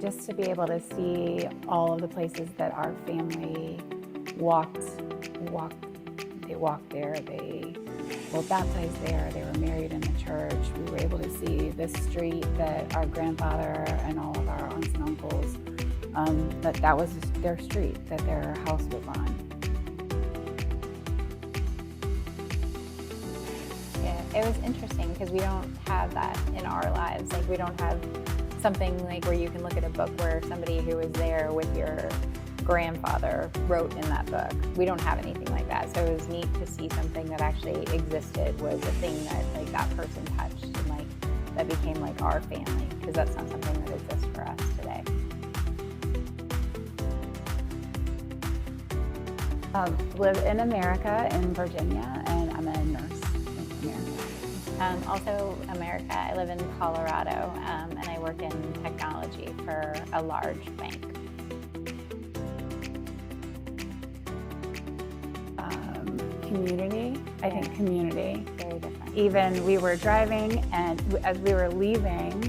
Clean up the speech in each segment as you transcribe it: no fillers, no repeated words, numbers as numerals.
just to be able to see all of the places that our family walked. They walked there, they were baptized there, they were married in the church. We were able to see this street that our grandfather and all of our aunts and uncles, that was their street, that their house was on. Yeah, it was interesting because we don't have that in our lives. Like, we don't have something like where you can look at a book where somebody who was there with your grandfather wrote in that book. We don't have anything like that. So it was neat to see something that actually existed, was a thing that like that person touched, and like that became like our family, because that's not something that exists for us today. Live in America, in Virginia, and I'm a nurse in America. Also America, I live in Colorado, and I work in technology for a large bank. Community, I think community. Very different. Even we were driving, and as we were leaving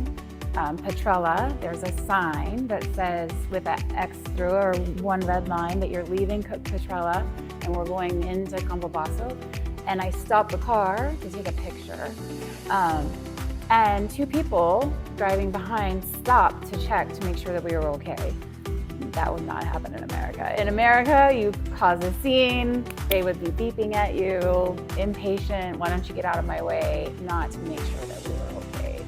Petrella, there's a sign that says with an X through or one red line that you're leaving Petrella and we're going into Campobasso. And I stopped the car to take a picture. And two people driving behind stopped to check to make sure that we were okay. That would not happen in America. In America, you cause a scene, they would be beeping at you, impatient, why don't you get out of my way, not to make sure that we were okay.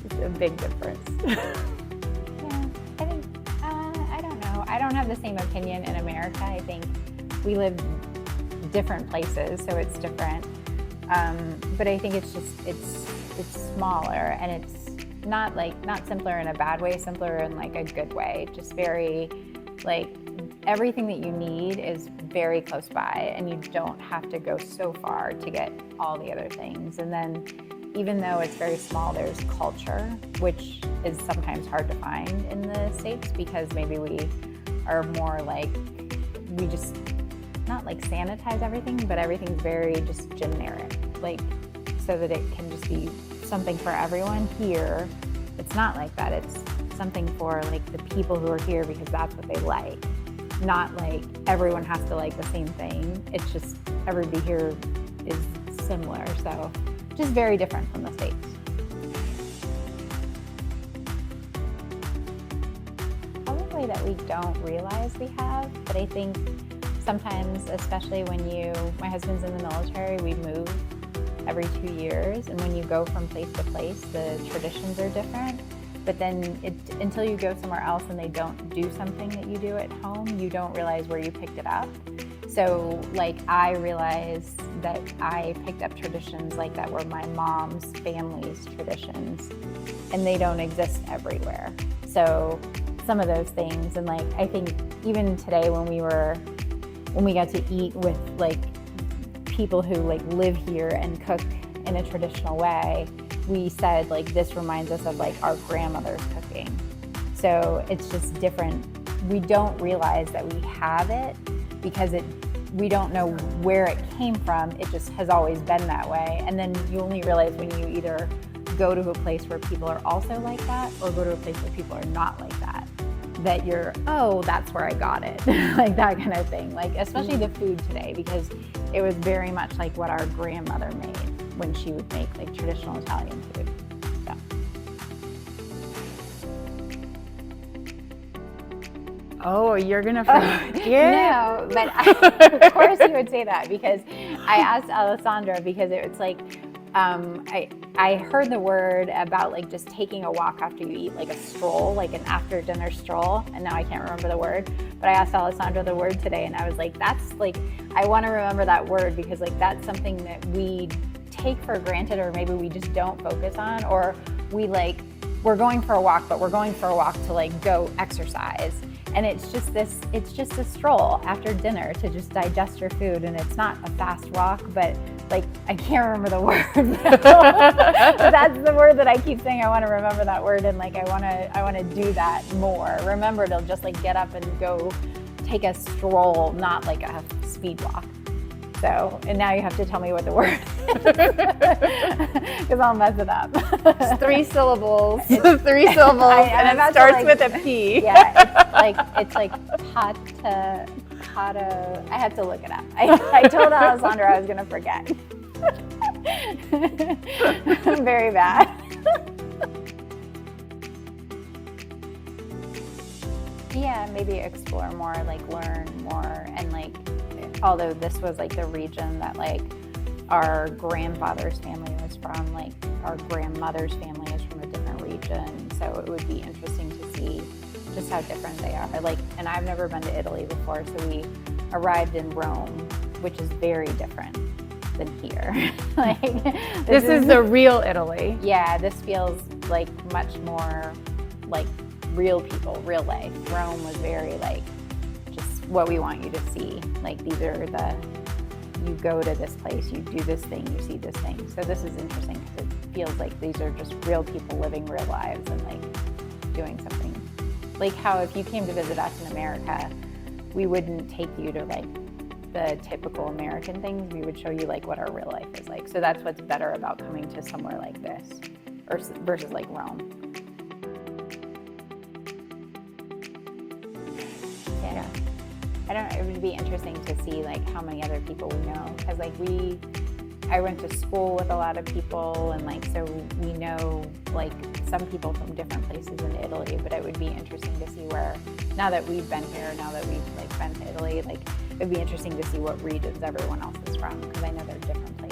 It's a big difference. Yeah, I think, I don't know. I don't have the same opinion in America. I think we live different places, so it's different. But I think it's just, it's smaller, and it's not simpler in a bad way, simpler in like a good way. Just very, like, everything that you need is very close by, and you don't have to go so far to get all the other things. And then even though it's very small, there's culture, which is sometimes hard to find in the States, because maybe we are more like, we just not like sanitize everything, but everything's very just generic, like, so that it can just be something for everyone. Here, it's not like that. It's something for like the people who are here because that's what they like. Not like everyone has to like the same thing. It's just everybody here is similar. So just very different from the States. Probably that we don't realize we have, but I think sometimes, especially when my husband's in the military, we move every 2 years, and when you go from place to place, the traditions are different. But then until you go somewhere else and they don't do something that you do at home, you don't realize where you picked it up. So like, I realized that I picked up traditions like that were my mom's family's traditions, and they don't exist everywhere. So some of those things, and like, I think even today when we got to eat with like people who like live here and cook in a traditional way, we said like, this reminds us of like our grandmother's cooking. So it's just different. We don't realize that we have it because we don't know where it came from. It just has always been that way. And then you only realize when you either go to a place where people are also like that, or go to a place where people are not like that you're, oh, that's where I got it. Like that kind of thing. Like, especially the food today, because it was very much like what our grandmother made when she would make like traditional Italian food. So. Oh, you're gonna forget? No, but of course you would say that, because I asked Alessandra, because it's like, I heard the word about like just taking a walk after you eat, like a stroll, like an after dinner stroll, and now I can't remember the word, but I asked Alessandra the word today, and I was like, that's like, I want to remember that word, because like that's something that we take for granted, or maybe we just don't focus on, or we're going for a walk, but we're going for a walk to like go exercise. And it's just a stroll after dinner to just digest your food. And it's not a fast walk, but like, I can't remember the word. But that's the word that I keep saying. I want to remember that word. And like, I want to do that more. Remember to just like get up and go take a stroll, not like a speed walk. So, and now you have to tell me what the word is, because I'll mess it up. It's 3 syllables. 3 syllables, and it starts with a P. Yeah, it's like pata. I have to look it up. I told Alessandra I was going to forget. I'm very bad. Yeah, maybe explore more, like learn more, and like, although this was like the region that like our grandfather's family was from, like our grandmother's family is from a different region, so it would be interesting to see just how different they are. Like, and I've never been to Italy before, so we arrived in Rome, which is very different than here. Like, this is the real Italy. Yeah, this feels like much more like real people, real life. Rome was very like just what we want you to see. Like, these are you go to this place, you do this thing, you see this thing. So this is interesting because it feels like these are just real people living real lives and like doing something. Like how if you came to visit us in America, we wouldn't take you to like the typical American things. We would show you like what our real life is like. So that's what's better about coming to somewhere like this versus like Rome. Yeah. It would be interesting to see like how many other people we know, because like I went to school with a lot of people, and like so we know like some people from different places in Italy, but it would be interesting to see where, now that we've been here, now that we've like been to Italy, like it'd be interesting to see what regions everyone else is from, because I know they're different places.